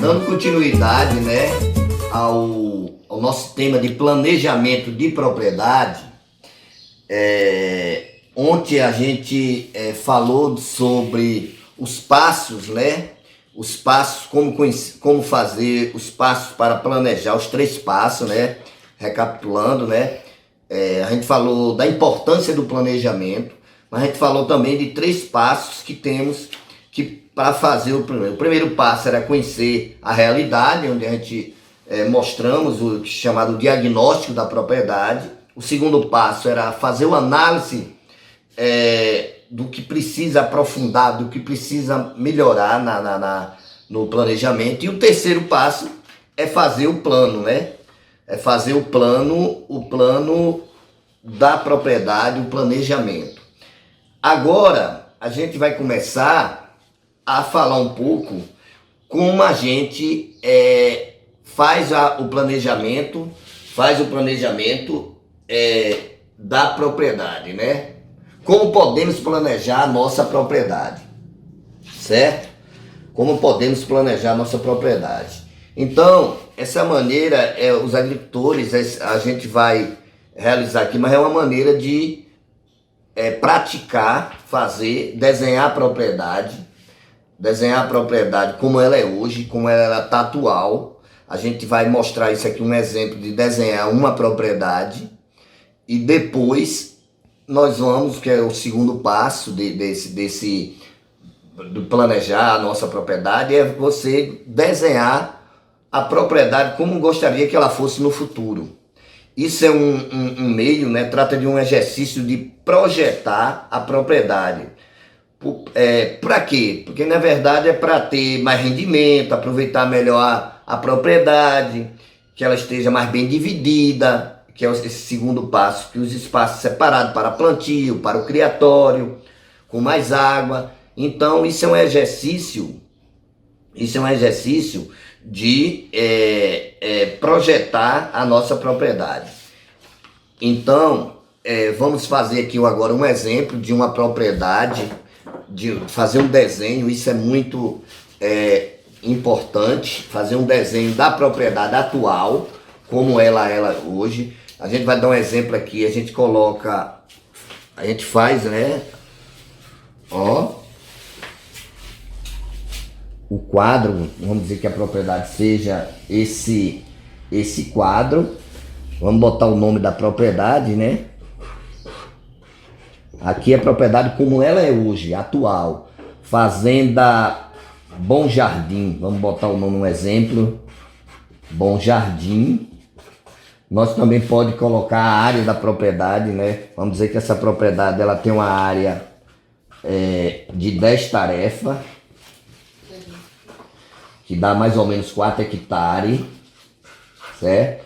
Dando continuidade, né, ao nosso tema de planejamento de propriedade, ontem a gente falou sobre os passos, né, os passos, como fazer os passos para planejar, os 3 passos, né, recapitulando, né, a gente falou da importância do planejamento, mas a gente falou também de 3 passos que temos para fazer o primeiro. O primeiro passo era conhecer a realidade, onde a gente mostramos o chamado diagnóstico da propriedade. O segundo passo era fazer uma análise do que precisa aprofundar, do que precisa melhorar no planejamento. E o terceiro passo é fazer o plano, né? É fazer o plano da propriedade, o planejamento. Agora a gente vai começar a falar um pouco como a gente faz o planejamento da propriedade, né? Como podemos planejar a nossa propriedade, certo? Como podemos planejar a nossa propriedade. Então, essa maneira, os agricultores, a gente vai realizar aqui, mas é uma maneira de praticar, desenhar a propriedade como ela é hoje, como ela está atual. A gente vai mostrar isso aqui, um exemplo de desenhar uma propriedade, e depois nós vamos, que é o segundo passo de planejar a nossa propriedade, é você desenhar a propriedade como gostaria que ela fosse no futuro. Isso é um meio, né? Trata de um exercício de projetar a propriedade. Para quê? Porque na verdade é para ter mais rendimento, aproveitar melhor a propriedade, que ela esteja mais bem dividida, que é esse segundo passo, que os espaços separados para plantio, para o criatório, com mais água. Então isso é um exercício de projetar a nossa propriedade. Então vamos fazer aqui agora um exemplo de uma propriedade, de fazer um desenho. Isso é muito importante, fazer um desenho da propriedade atual, como ela é hoje. A gente vai dar um exemplo aqui, a gente faz, né, ó, o quadro, vamos dizer que a propriedade seja esse quadro, vamos botar o nome da propriedade, né? Aqui é a propriedade como ela é hoje, atual. Fazenda Bom Jardim. Vamos botar o nome, um exemplo. Bom Jardim. Nós também pode colocar a área da propriedade, né? Vamos dizer que essa propriedade ela tem uma área de 10 tarefas, que dá mais ou menos 4 hectares, certo?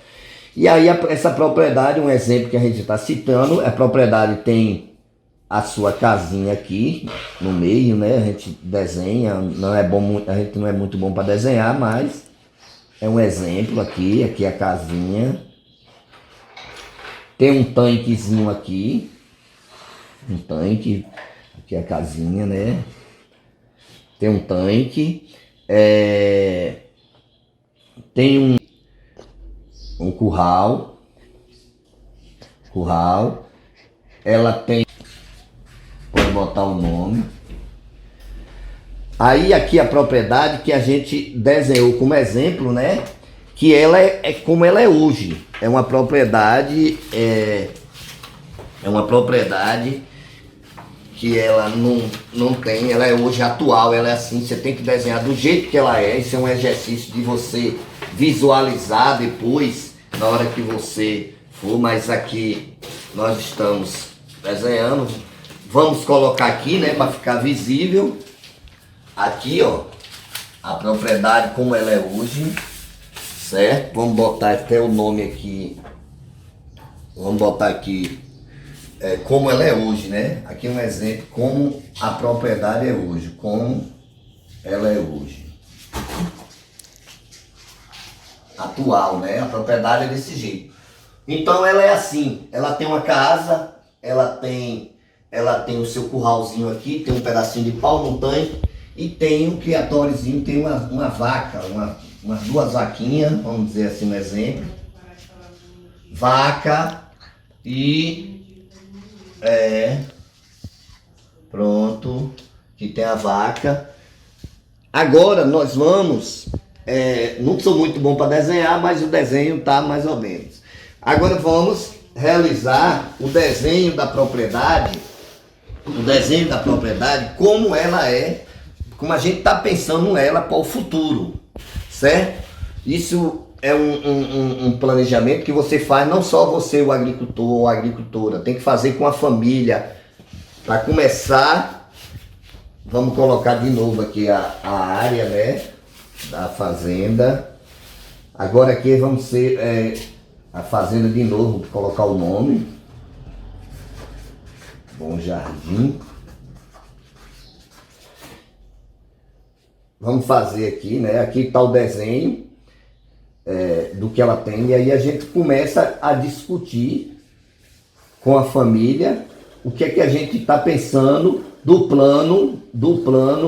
E aí essa propriedade, um exemplo que a gente está citando, a propriedade tem a sua casinha aqui no meio, né? A gente desenha, a gente não é muito bom para desenhar, mas é um exemplo aqui é a casinha. Tem um tanquezinho aqui, aqui é a casinha, né? Tem um tanque, tem um curral, ela tem, pode botar o nome. Aí aqui a propriedade que a gente desenhou como exemplo, né? Que ela é como ela é hoje. É uma propriedade, que ela não tem, ela é hoje atual, ela é assim, você tem que desenhar do jeito que ela é. Isso é um exercício de você visualizar depois, na hora que você for, mas aqui nós estamos desenhando. Vamos colocar aqui, né, para ficar visível. Aqui, ó, a propriedade como ela é hoje, certo? Vamos botar até o nome aqui. Vamos botar aqui como ela é hoje, né? Aqui um exemplo, como a propriedade é hoje, como ela é hoje. Atual, né? A propriedade é desse jeito. Então ela é assim, ela tem uma casa, ela tem ela tem o seu curralzinho aqui, tem um pedacinho de pau no tanque e tem um criatóriozinho, tem uma vaca, umas duas vaquinhas, vamos dizer assim um exemplo. Vaca e pronto, aqui tem a vaca. Agora nós vamos, não sou muito bom para desenhar, mas o desenho tá mais ou menos. Agora vamos realizar o desenho da propriedade, como ela é, como a gente está pensando nela para o futuro, certo? Isso é um planejamento que você faz, não só você, o agricultor ou a agricultora, tem que fazer com a família. Para começar, vamos colocar de novo aqui a área, né, da fazenda. Agora aqui vamos ser a fazenda de novo, vou colocar o nome. Bom Jardim. Vamos fazer aqui, né? Aqui está o desenho do que ela tem. E aí a gente começa a discutir com a família o que é que a gente está pensando do plano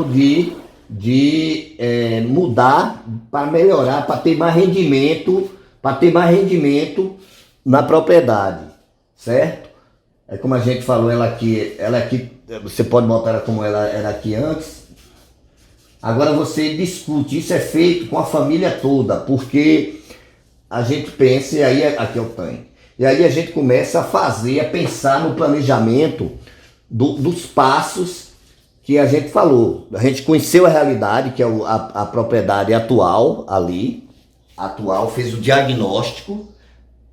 de mudar para melhorar, para ter mais rendimento, na propriedade, certo? É como a gente falou, ela aqui, você pode botar ela como ela era aqui antes. Agora você discute, isso é feito com a família toda, porque a gente pensa, e aí aqui é o tanque. E aí a gente começa a pensar no planejamento dos passos que a gente falou. A gente conheceu a realidade, que é a propriedade atual, fez o diagnóstico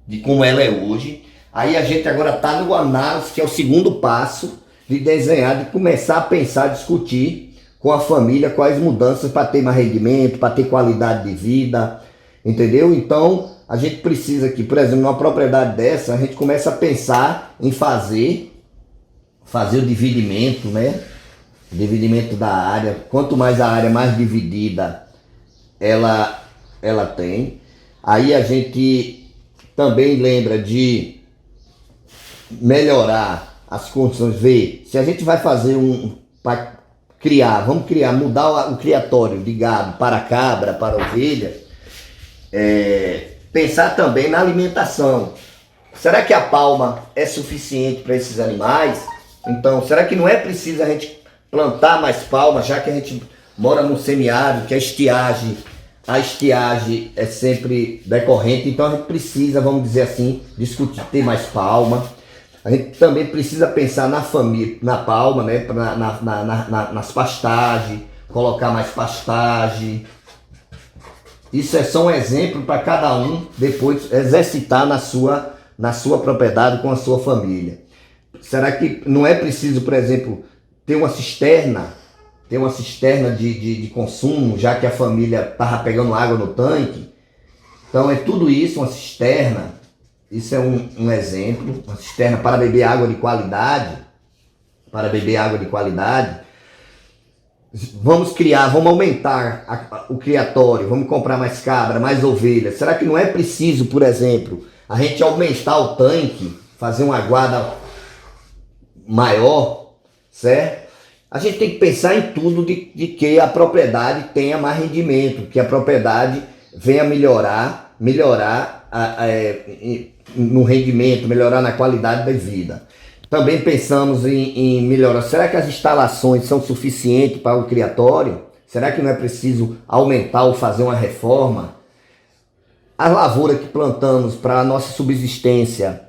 de como ela é hoje. Aí a gente agora está no análise, que é o segundo passo de desenhar, de começar a pensar, discutir com a família quais mudanças para ter mais rendimento, para ter qualidade de vida, entendeu? Então a gente precisa aqui, por exemplo, numa propriedade dessa, a gente começa a pensar em fazer o dividimento, né? Dividimento da área. Quanto mais a área mais dividida ela tem. Aí a gente também lembra de melhorar as condições, ver se a gente vai fazer mudar o criatório de gado para cabra, para ovelha, pensar também na alimentação. Será que a palma é suficiente para esses animais? Então, será que não é preciso a gente plantar mais palma, já que a gente mora no semiárido, que a estiagem é sempre decorrente, então a gente precisa, vamos dizer assim, discutir, ter mais palma. A gente também precisa pensar na família, na palma, né? Nas pastagens, colocar mais pastagem. Isso é só um exemplo para cada um depois exercitar na sua propriedade com a sua família. Será que não é preciso, por exemplo, ter uma cisterna de consumo, já que a família estava pegando água no tanque? Então é tudo isso, uma cisterna. Isso é um exemplo, uma cisterna para beber água de qualidade. Vamos aumentar o criatório, vamos comprar mais cabra, mais ovelha. Será que não é preciso, por exemplo, a gente aumentar o tanque, fazer uma guarda maior, certo? A gente tem que pensar em tudo de que a propriedade tenha mais rendimento, que a propriedade venha melhorar no rendimento, melhorar na qualidade da vida. Também pensamos em melhorar. Será que as instalações são suficientes para o criatório? Será que não é preciso aumentar ou fazer uma reforma? A lavoura que plantamos para a nossa subsistência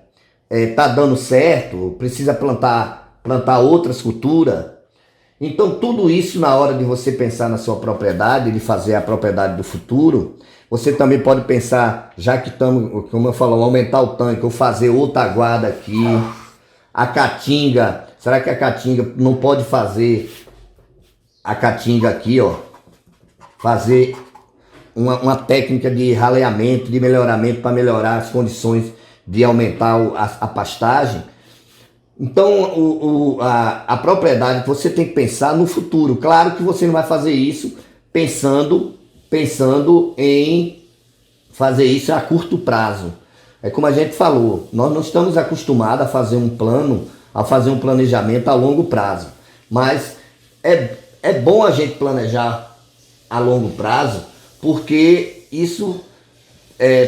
está dando certo? Precisa plantar outras culturas? Então tudo isso, na hora de você pensar na sua propriedade, de fazer a propriedade do futuro, você também pode pensar, já que estamos, como eu falo, aumentar o tanque, ou fazer outra guarda aqui. A caatinga, será que a caatinga não pode fazer a caatinga aqui, ó? Fazer uma técnica de raleamento, de melhoramento para melhorar as condições de aumentar a pastagem? Então a propriedade, você tem que pensar no futuro. Claro que você não vai fazer isso pensando em fazer isso a curto prazo. É como a gente falou, nós não estamos acostumados a fazer um plano a fazer um planejamento a longo prazo. Mas é bom a gente planejar a longo prazo, porque isso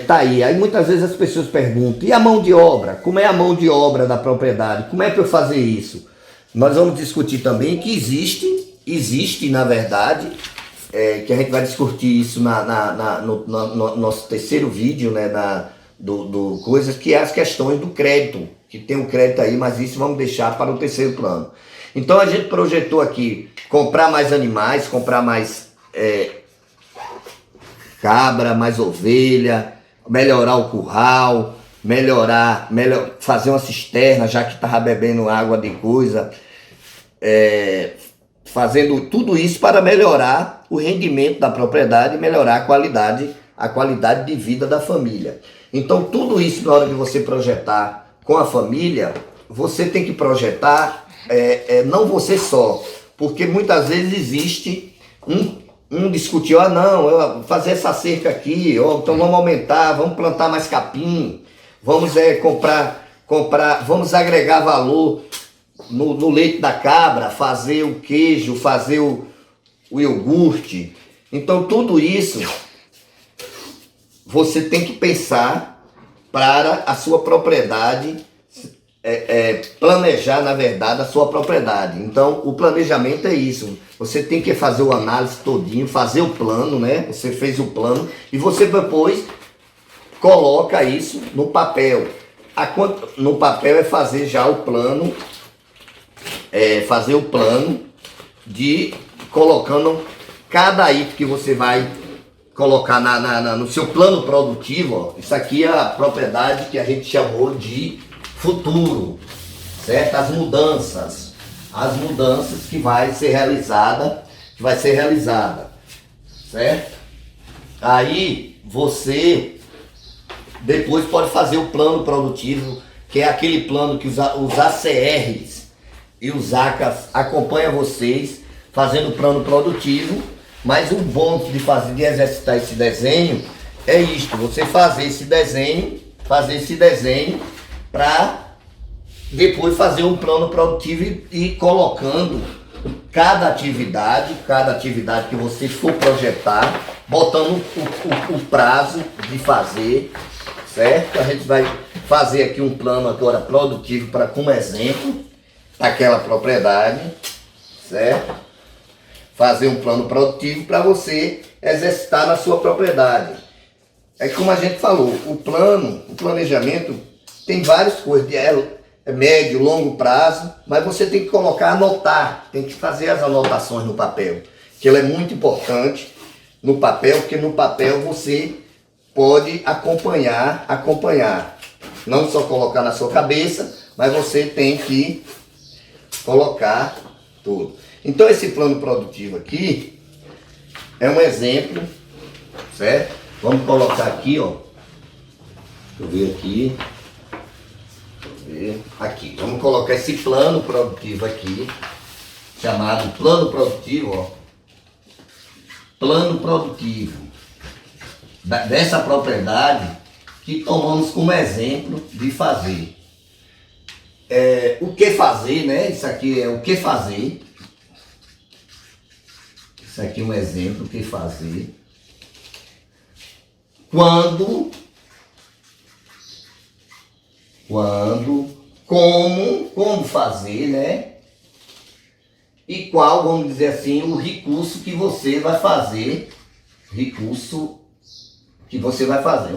tá aí. Aí muitas vezes as pessoas perguntam, e a mão de obra? Como é a mão de obra da propriedade? Como é para eu fazer isso? Nós vamos discutir também que existe na verdade, que a gente vai discutir isso no nosso terceiro vídeo, né, do coisas, que é as questões do crédito, que tem um crédito aí, mas isso vamos deixar para o terceiro plano. Então a gente projetou aqui comprar mais animais, comprar mais cabra, mais ovelha, melhorar o curral, fazer uma cisterna, já que estava bebendo água de coisa, fazendo tudo isso para melhorar o rendimento da propriedade e melhorar a qualidade de vida da família. Então tudo isso, na hora de você projetar com a família, você tem que projetar não você só, porque muitas vezes existe um discutir, não, eu vou fazer essa cerca aqui, então vamos aumentar, vamos plantar mais capim, vamos comprar, vamos agregar valor no leite da cabra, fazer o queijo, fazer o iogurte. Então tudo isso você tem que pensar para a sua propriedade, planejar, na verdade, a sua propriedade. Então o planejamento é isso, você tem que fazer o análise todinho, fazer o plano, né? Você fez o plano e você depois coloca isso no papel. No papel é fazer já o plano, de colocando cada item que você vai colocar no seu plano produtivo. Ó. Isso aqui é a propriedade que a gente chamou de futuro, certo? As mudanças que vai ser realizada, certo? Aí você depois pode fazer o plano produtivo, que é aquele plano que os ACRs e os ACAs acompanham vocês fazendo o plano produtivo. Mas o bom de exercitar esse desenho é isto, você fazer esse desenho para depois fazer um plano produtivo e ir colocando cada atividade que você for projetar, botando o prazo de fazer, certo? A gente vai fazer aqui um plano agora produtivo como exemplo daquela propriedade, certo? Fazer um plano produtivo para você exercitar na sua propriedade. É como a gente falou, o planejamento tem várias coisas, médio, longo prazo, mas você tem que anotar, tem que fazer as anotações no papel, que ele é muito importante no papel, porque no papel você pode acompanhar, não só colocar na sua cabeça, mas você tem que colocar tudo. Então esse plano produtivo aqui é um exemplo, certo? Vamos colocar aqui, ó. Deixa eu ver aqui. Aqui, vamos colocar esse plano produtivo aqui, chamado plano produtivo, ó. Plano produtivo dessa propriedade que tomamos como exemplo de fazer. O que fazer, né? Isso aqui é o que fazer. Isso aqui é um exemplo, o que fazer. Quando, como fazer, né? E qual, vamos dizer assim, o recurso que você vai fazer.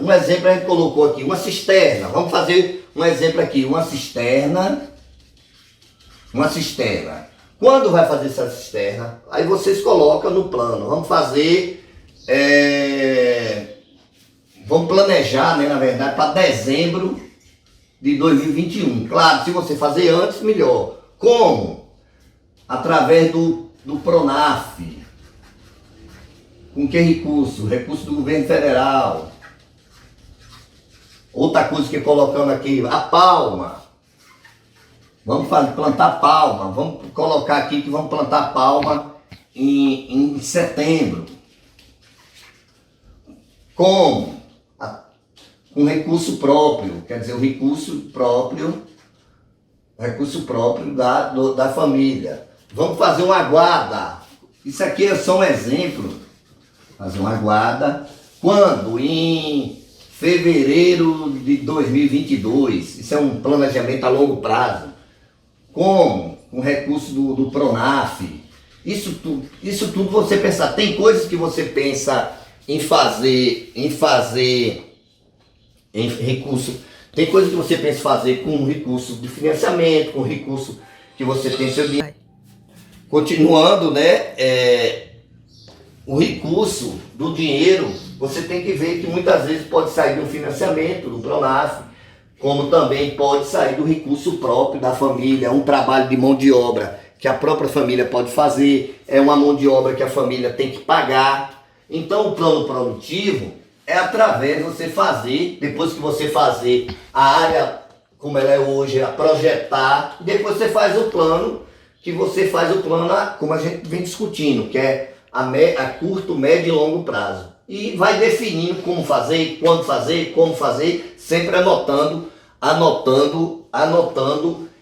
Um exemplo a gente colocou aqui, uma cisterna. Vamos fazer um exemplo aqui, uma cisterna. Quando vai fazer essa cisterna? Aí vocês colocam no plano. Vamos fazer, vamos planejar, né, na verdade, para dezembro de 2021. Claro, se você fazer antes, melhor. Como? Através do Pronaf. Com que recurso? Recurso do governo federal. Outra coisa que colocando aqui, a palma. Vamos plantar palma. Vamos colocar aqui que vamos plantar palma em setembro. Como? Com recurso próprio. Quer dizer, o recurso próprio recurso próprio da família. Vamos fazer uma guarda. Isso aqui é só um exemplo. Fazer uma guarda. Quando? Em fevereiro de 2022. Isso é um planejamento a longo prazo. Como? Com recurso do Pronaf. Isso tudo você pensar. Tem coisas que você pensa em fazer em recurso. Tem coisas que você pensa em fazer com recurso de financiamento, com recurso que você tem seu dinheiro. Continuando, né? O recurso do dinheiro, você tem que ver que muitas vezes pode sair do financiamento, do Pronaf, como também pode sair do recurso próprio da família, um trabalho de mão de obra que a própria família pode fazer, é uma mão de obra que a família tem que pagar. Então o plano produtivo é através de você fazer, depois que você fazer a área como ela é hoje, a projetar, depois você faz o plano, que você faz o plano como a gente vem discutindo, que é a curto, médio e longo prazo. E vai definindo como fazer, quando fazer, como fazer, sempre anotando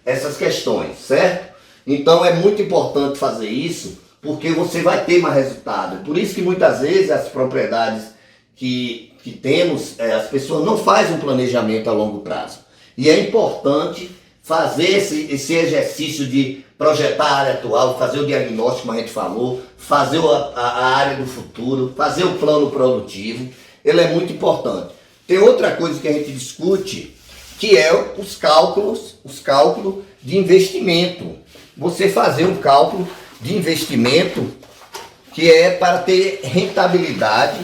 essas questões, certo? Então é muito importante fazer isso, porque você vai ter mais resultado. Por isso que muitas vezes as propriedades que temos, as pessoas não fazem um planejamento a longo prazo. E é importante fazer esse exercício de projetar a área atual, fazer o diagnóstico, como a gente falou, fazer a área do futuro, fazer o plano produtivo. Ele é muito importante. Tem outra coisa que a gente discute, que é os cálculos de investimento. Você fazer um cálculo de investimento que é para ter rentabilidade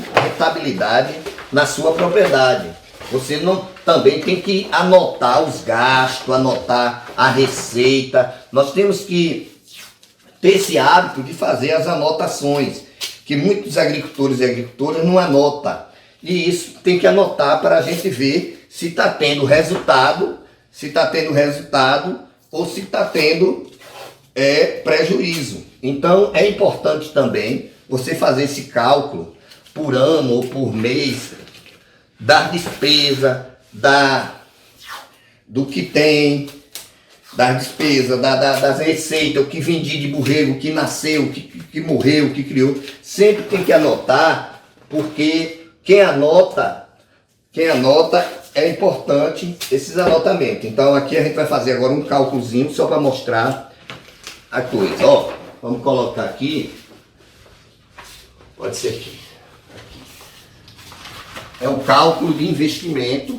na sua propriedade. Você também tem que anotar os gastos, anotar a receita. Nós temos que ter esse hábito de fazer as anotações, que muitos agricultores e agricultoras não anotam. E isso tem que anotar para a gente ver se está tendo resultado, ou se está tendo prejuízo. Então é importante também você fazer esse cálculo por ano ou por mês das despesas, do que tem, das despesas, das receitas, o que vendi de borrego, o que nasceu, o que morreu, o que criou. Sempre tem que anotar, porque quem anota é importante esses anotamentos. Então aqui a gente vai fazer agora um cálculozinho só para mostrar a coisa. Ó, vamos colocar aqui. Pode ser aqui. É um cálculo de investimento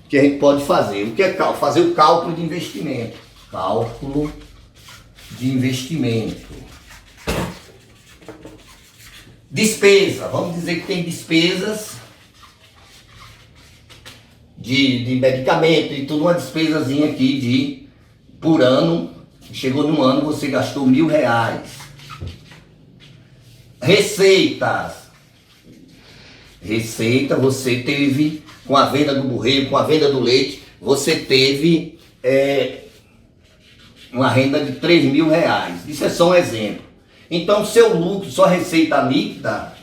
que a gente pode fazer. O que é cálculo? Fazer o cálculo de investimento. Cálculo de investimento. Despesa. Vamos dizer que tem despesas de medicamento e tudo, uma despesazinha aqui por ano. Chegou num ano, você gastou R$1.000. Receita, você teve, com a venda do borrego, com a venda do leite, você teve uma renda de R$3.000. Isso é só um exemplo. Então, seu lucro, sua receita líquida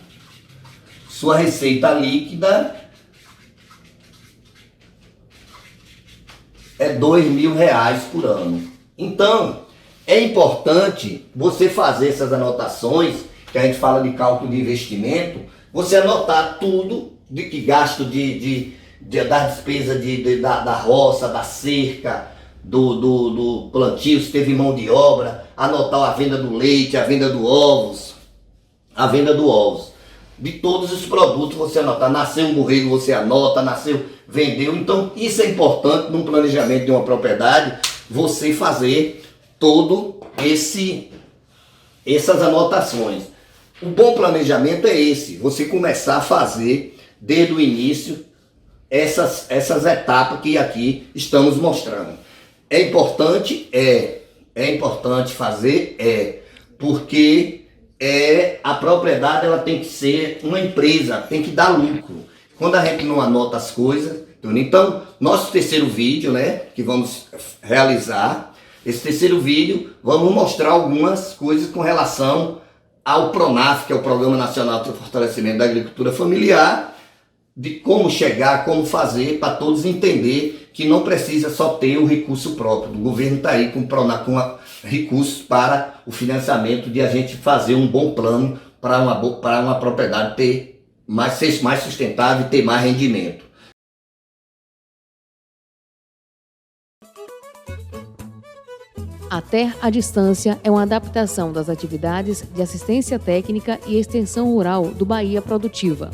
é R$2.000 por ano. Então, é importante você fazer essas anotações, que a gente fala de cálculo de investimento, você anotar tudo de que gasto da despesa da roça, da cerca, do plantio, se teve mão de obra, anotar a venda do leite, a venda do ovos, de todos os produtos você anotar. Nasceu um borrego, você anota, vendeu. Então isso é importante num planejamento de uma propriedade, você fazer todo essas anotações. O bom planejamento é esse, você começar a fazer desde o início essas etapas que aqui estamos mostrando. É importante fazer, porque a propriedade ela tem que ser uma empresa, tem que dar lucro. Quando a gente não anota as coisas, então nosso terceiro vídeo, né, que vamos realizar, esse terceiro vídeo, vamos mostrar algumas coisas com relação ao Pronaf, que é o Programa Nacional de Fortalecimento da Agricultura Familiar, de como chegar, como fazer, para todos entender que não precisa só ter o recurso próprio. O governo está aí com recursos para o financiamento de a gente fazer um bom plano para uma propriedade ser mais sustentável e ter mais rendimento. A TER à Distância é uma adaptação das atividades de assistência técnica e extensão rural do Bahia Produtiva,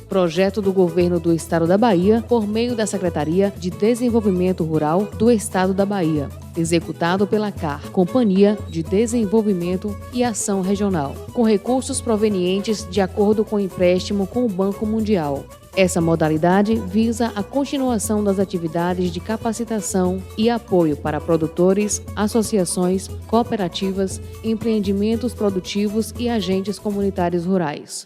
projeto do Governo do Estado da Bahia por meio da Secretaria de Desenvolvimento Rural do Estado da Bahia, executado pela CAR, Companhia de Desenvolvimento e Ação Regional, com recursos provenientes de acordo com o empréstimo com o Banco Mundial. Essa modalidade visa a continuação das atividades de capacitação e apoio para produtores, associações, cooperativas, empreendimentos produtivos e agentes comunitários rurais.